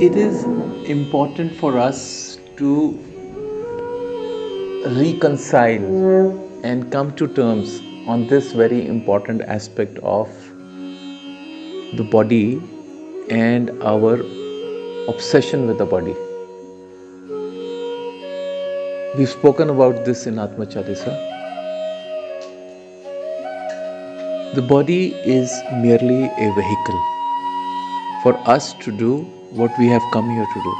It is important for us to reconcile and come to terms on this very important aspect of the body and our obsession with the body. We've spoken about this in Atma Chalisa. The body is merely a vehicle for us to do what we have come here to do.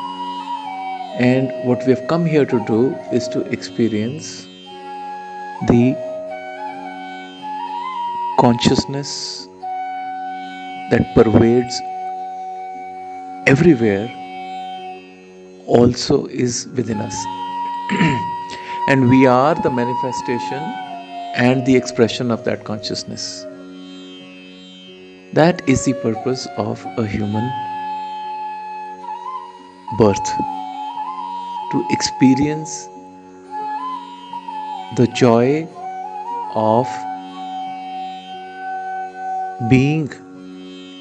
And what we have come here to do is to experience the consciousness that pervades everywhere also is within us. And we are the manifestation and the expression of that consciousness. That is the purpose of a human birth, to experience the joy of being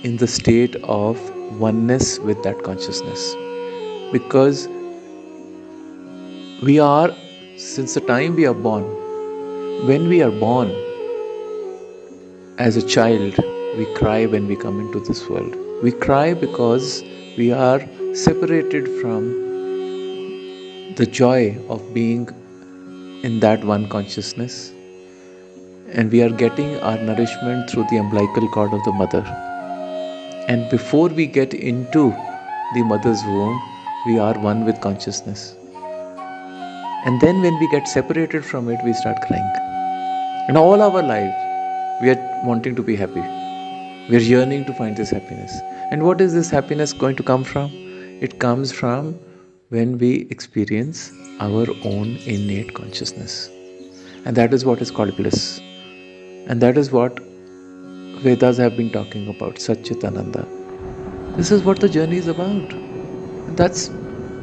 in the state of oneness with that consciousness. Because we are, since the time we are born, when we are born as a child, we cry when we come into this world. We cry because we are separated from the joy of being in that one consciousness, and we are getting our nourishment through the umbilical cord of the mother. And before we get into the mother's womb, we are one with consciousness. And then when we get separated from it, we start crying. And all our life, we are wanting to be happy. We are yearning to find this happiness. And what is this happiness going to come from? It comes from when we experience our own innate consciousness. And that is what is called bliss. And that is what Vedas have been talking about, Satchitananda. This is what the journey is about. And that's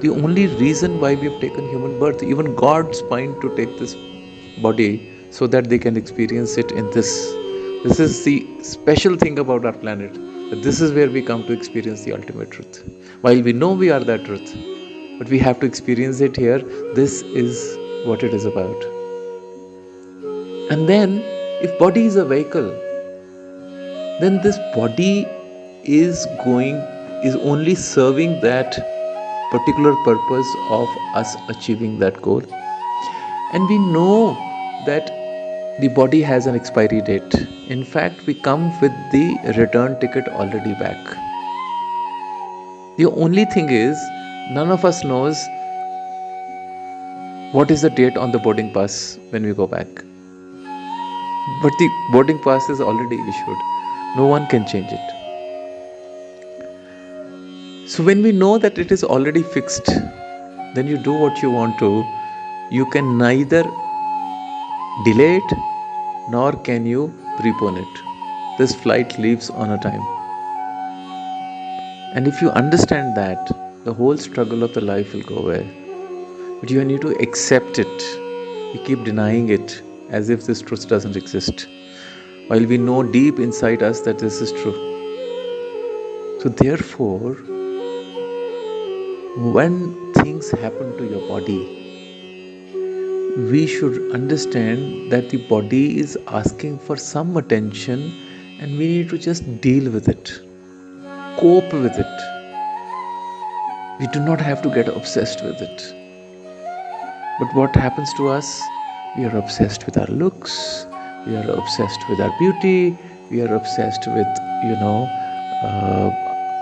the only reason why we have taken human birth. Even gods find to take this body so that they can experience it in this. This is the special thing about our planet. That this is where we come to experience the ultimate truth. While we know we are that truth, but we have to experience it here. This is what it is about. And then, if body is a vehicle, then this body is only serving that particular purpose of us achieving that goal. And we know that the body has an expiry date. In fact, we come with the return ticket already back. The only thing is, none of us knows what is the date on the boarding pass when we go back. But the boarding pass is already issued. No one can change it. So when we know that it is already fixed, then you do what you want to. You can neither delay it, nor can you prepone it. This flight leaves on a time. And if you understand that, the whole struggle of the life will go away. But you need to accept it. We keep denying it as if this truth doesn't exist, while we know deep inside us that this is true. So therefore, when things happen to your body, we should understand that the body is asking for some attention, and we need to just deal with it, cope with it. We do not have to get obsessed with it. But what happens to us? We are obsessed with our looks, we are obsessed with our beauty, we are obsessed with,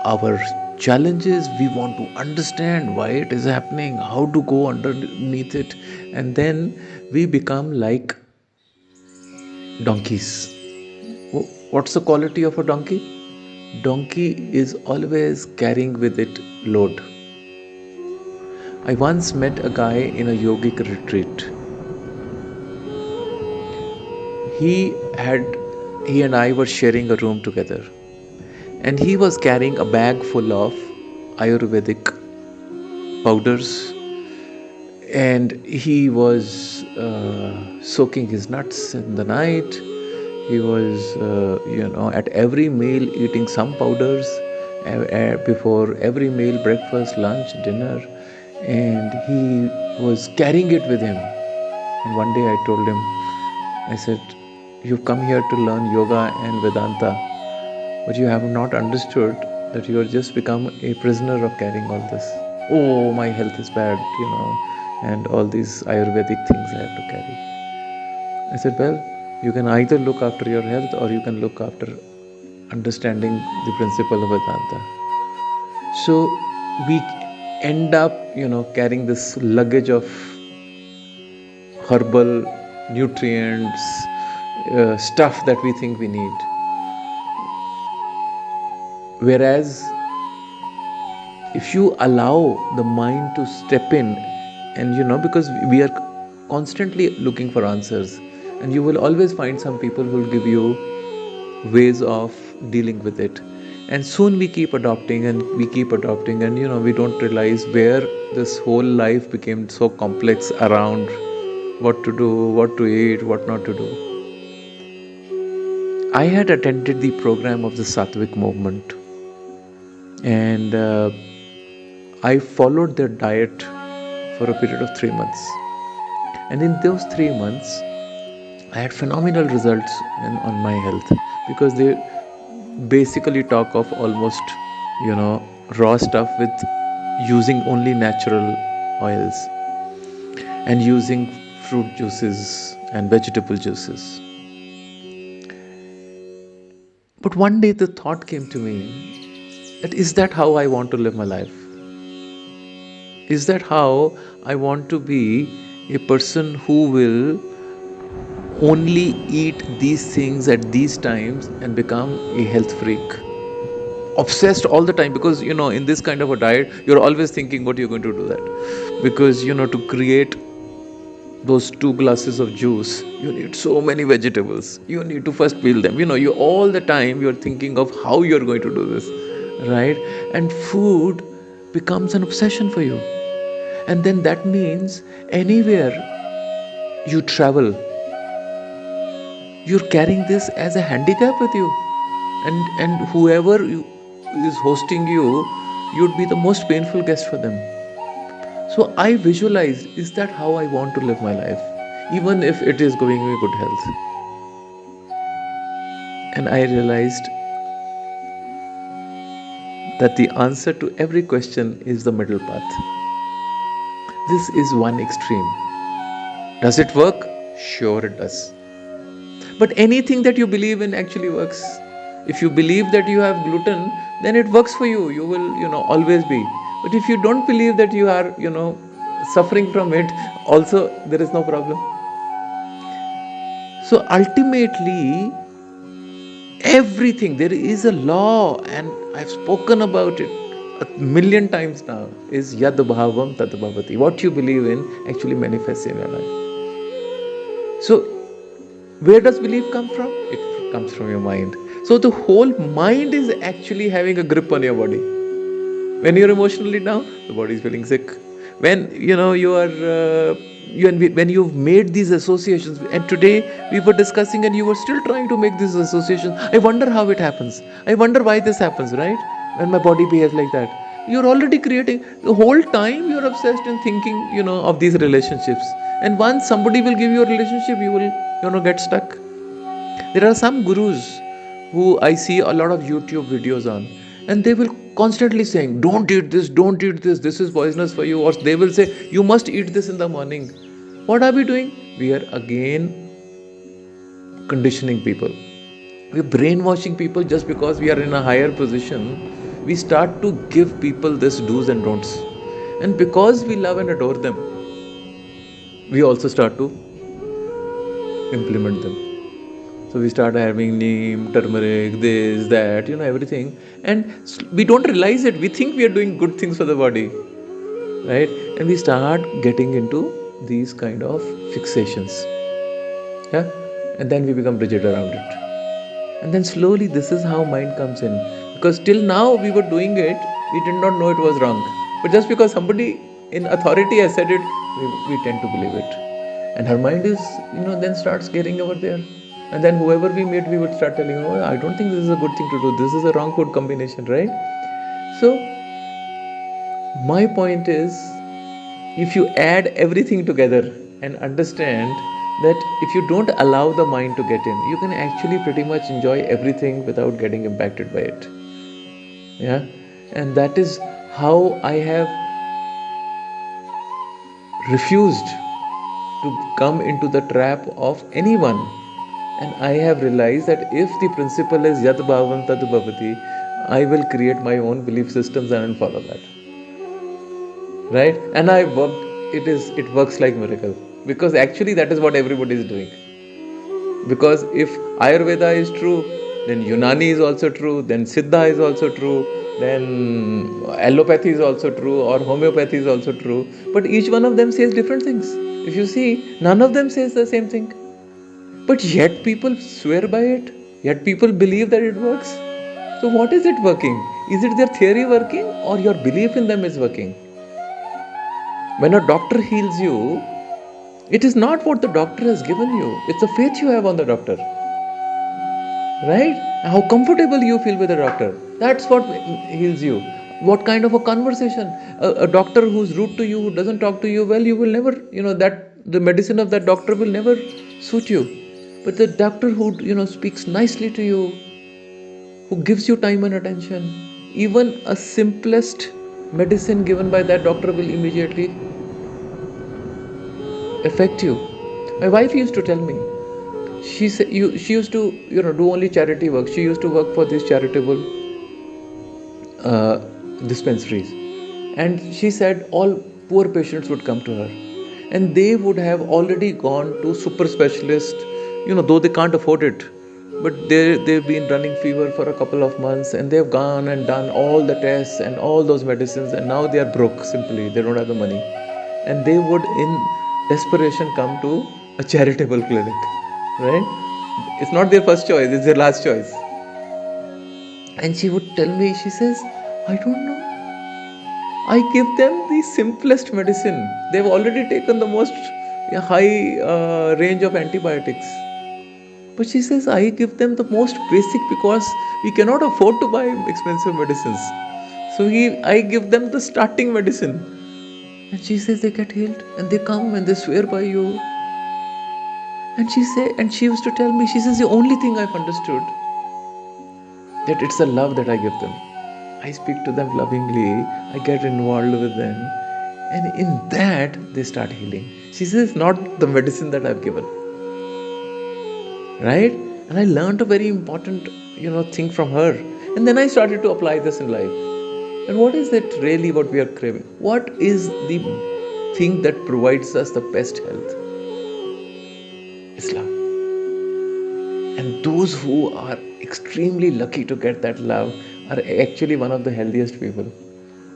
our challenges. We want to understand why it is happening, how to go underneath it, and then we become like donkeys. What's the quality of a donkey? Donkey is always carrying with it load. I once met a guy in a yogic retreat. He and I were sharing a room together, and he was carrying a bag full of Ayurvedic powders, and he was soaking his nuts in the night. He was, at every meal eating some powders, before every meal, breakfast, lunch, dinner, and he was carrying it with him. And one day I told him, I said, "You've come here to learn yoga and Vedanta, but you have not understood that you have just become a prisoner of carrying all this. Oh, my health is bad, and all these Ayurvedic things I have to carry." I said, "Well, you can either look after your health or you can look after understanding the principle of Vedanta." So we end up, carrying this luggage of herbal nutrients, stuff that we think we need. Whereas if you allow the mind to step in, and because we are constantly looking for answers, and you will always find some people who will give you ways of dealing with it, and soon we keep adopting and we keep adopting, and we don't realize where this whole life became so complex around what to do, what to eat, what not to do. I had attended the program of the Sattvic movement, and I followed their diet for a period of 3 months. And in those 3 months, I had phenomenal results on my health, because they basically talk of almost, raw stuff with using only natural oils and using fruit juices and vegetable juices. But one day the thought came to me that, is that how I want to live my life? Is that how I want to be a person who will only eat these things at these times and become a health freak? Obsessed all the time, because in this kind of a diet you're always thinking what you're going to do that, because to create those 2 glasses of juice you need so many vegetables, you need to first peel them, you all the time you're thinking of how you're going to do this, right? And food becomes an obsession for you, and then that means anywhere you travel, you're carrying this as a handicap with you, and whoever is hosting you, you'd be the most painful guest for them. So I visualized, is that how I want to live my life, even if it is giving me good health? And I realized that the answer to every question is the middle path. This is one extreme. Does it work? Sure, it does. But anything that you believe in actually works. If you believe that you have gluten, then it works for you. You will, always be. But if you don't believe that you are, suffering from it, also there is no problem. So ultimately, everything, there is a law, and I've spoken about it a million times now, is yad bhavam tad bhavati. What you believe in actually manifests in your life. So where does belief come from? It comes from your mind. So the whole mind is actually having a grip on your body. When you're emotionally down, the body is feeling sick. When when you've made these associations, and today we were discussing and you were still trying to make these associations. I wonder how it happens. I wonder why this happens, right? When my body behaves like that. You're already creating, the whole time you're obsessed in thinking, of these relationships. And once somebody will give you a relationship, you will, get stuck. There are some gurus who I see a lot of YouTube videos on, and they will constantly saying, don't eat this, this is poisonous for you. Or they will say, you must eat this in the morning. What are we doing? We are again conditioning people. We're brainwashing people just because we are in a higher position. We start to give people this do's and don'ts. And because we love and adore them, we also start to implement them. So we start having neem, turmeric, this, that, everything. And we don't realize it. We think we are doing good things for the body, right? And we start getting into these kind of fixations. Yeah? And then we become rigid around it. And then slowly this is how mind comes in. Because till now we were doing it, we did not know it was wrong. But just because somebody in authority has said it, we tend to believe it. And her mind is, then starts getting over there. And then whoever we meet, we would start telling, oh, I don't think this is a good thing to do. This is a wrong food combination, right? So my point is, if you add everything together and understand that if you don't allow the mind to get in, you can actually pretty much enjoy everything without getting impacted by it. Yeah, and that is how I have refused to come into the trap of anyone. And I have realized that if the principle is Yad Bhavam Tad Bhavati, I will create my own belief systems and I'll follow that. Right? And I worked, it works like miracle. Because actually that is what everybody is doing. Because if Ayurveda is true, then Unani is also true, then Siddha is also true, then allopathy is also true, or homeopathy is also true. But each one of them says different things. If you see, none of them says the same thing. But yet people swear by it, yet people believe that it works. So what is it working? Is it their theory working or your belief in them is working? When a doctor heals you, it is not what the doctor has given you, it's the faith you have on the doctor. Right? How comfortable you feel with the doctor. That's what heals you. What kind of a conversation? A doctor who's rude to you, who doesn't talk to you well, you will never, that the medicine of that doctor will never suit you. But the doctor who, speaks nicely to you, who gives you time and attention, even a simplest medicine given by that doctor will immediately affect you. My wife used to tell me, she used to do only charity work. She used to work for these charitable uh, dispensaries, and she said all poor patients would come to her, and they would have already gone to super specialist, though they can't afford it, but they've been running fever for a couple of months, and they've gone and done all the tests and all those medicines, and now they are broke. Simply they don't have the money, and they would in desperation come to a charitable clinic. Right? It's not their first choice, it's their last choice. And she would tell me, she says, I don't know, I give them the simplest medicine. They've already taken the most high range of antibiotics, but she says I give them the most basic because we cannot afford to buy expensive medicines. So I give them the starting medicine, and she says they get healed, and they come and they swear by you. And she used to tell me, she says, the only thing I've understood, that it's the love that I give them. I speak to them lovingly, I get involved with them, and in that they start healing. She says, not the medicine that I've given. Right? And I learned a very important, thing from her. And then I started to apply this in life. And what is it really what we are craving? What is the thing that provides us the best health? Islam. And those who are extremely lucky to get that love are actually one of the healthiest people.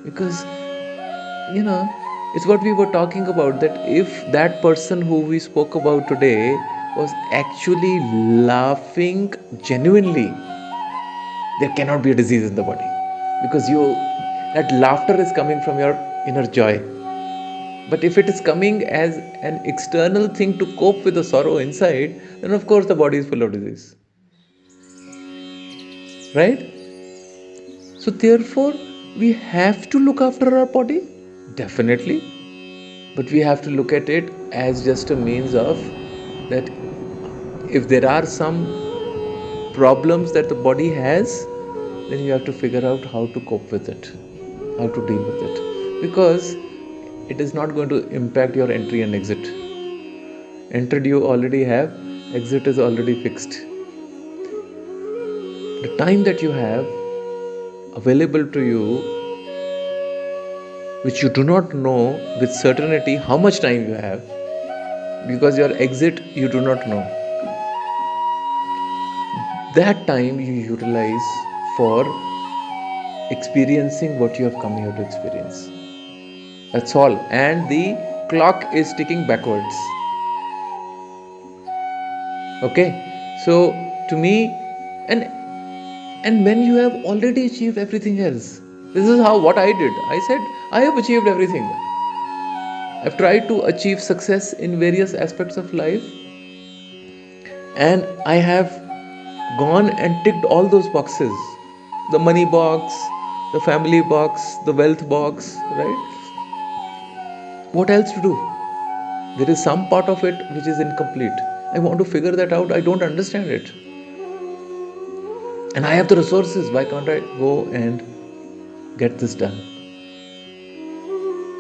Because, it's what we were talking about, that if that person who we spoke about today was actually laughing genuinely, there cannot be a disease in the body. Because that laughter is coming from your inner joy. But if it is coming as an external thing to cope with the sorrow inside, then of course the body is full of disease. Right? So therefore, we have to look after our body, definitely. But we have to look at it as just a means of that if there are some problems that the body has, then you have to figure out how to cope with it, how to deal with it. Because it is not going to impact your entry and exit. Entered you already have, exit is already fixed. The time that you have available to you, which you do not know with certainty how much time you have, because your exit you do not know, that time you utilize for experiencing what you have come here to experience. That's all. And the clock is ticking backwards. Okay? So to me, and when you have already achieved everything else, this is what I did. I said, I have achieved everything. I've tried to achieve success in various aspects of life, and I have gone and ticked all those boxes. The money box, the family box, the wealth box, right? What else to do? There is some part of it which is incomplete. I want to figure that out. I don't understand it. And I have the resources. Why can't I go and get this done?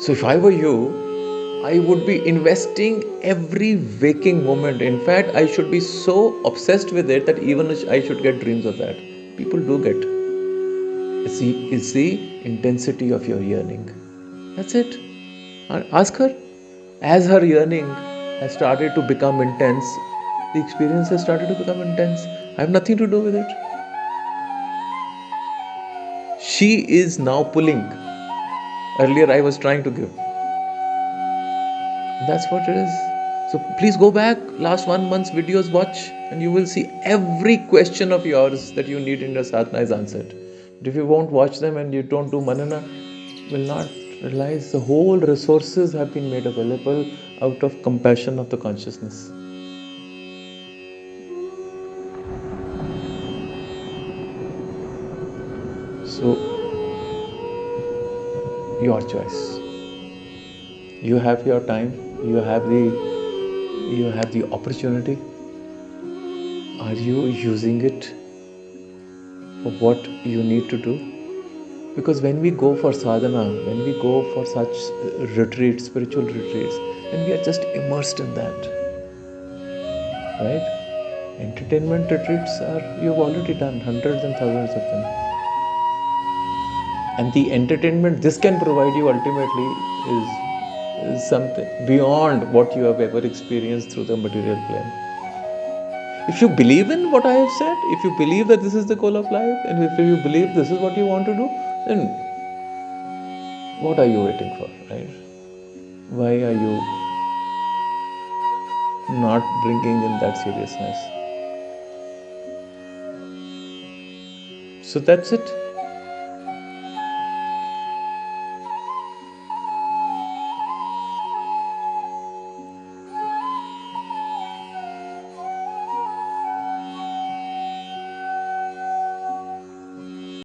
So if I were you, I would be investing every waking moment. In fact, I should be so obsessed with it that even I should get dreams of that. People do get. It's the intensity of your yearning. That's it. Ask her. As her yearning has started to become intense, the experience has started to become intense. I have nothing to do with it. She is now pulling. Earlier, I was trying to give. That's what it is. So please go back, last 1 month's videos, watch, and you will see every question of yours that you need in your sadhana is answered. But if you won't watch them and you don't do manana, you will not realize the whole resources have been made available out of compassion of the consciousness. So, your choice. You have your time, you have the opportunity. Are you using it for what you need to do? Because when we go for sadhana, when we go for such retreats, spiritual retreats, then we are just immersed in that, right? Entertainment retreats you've already done hundreds and thousands of them, and the entertainment this can provide you ultimately is something beyond what you have ever experienced through the material plane. If you believe in what I have said, if you believe that this is the goal of life, and if you believe this is what you want to do, then what are you waiting for, right? Why are you not bringing in that seriousness? So that's it.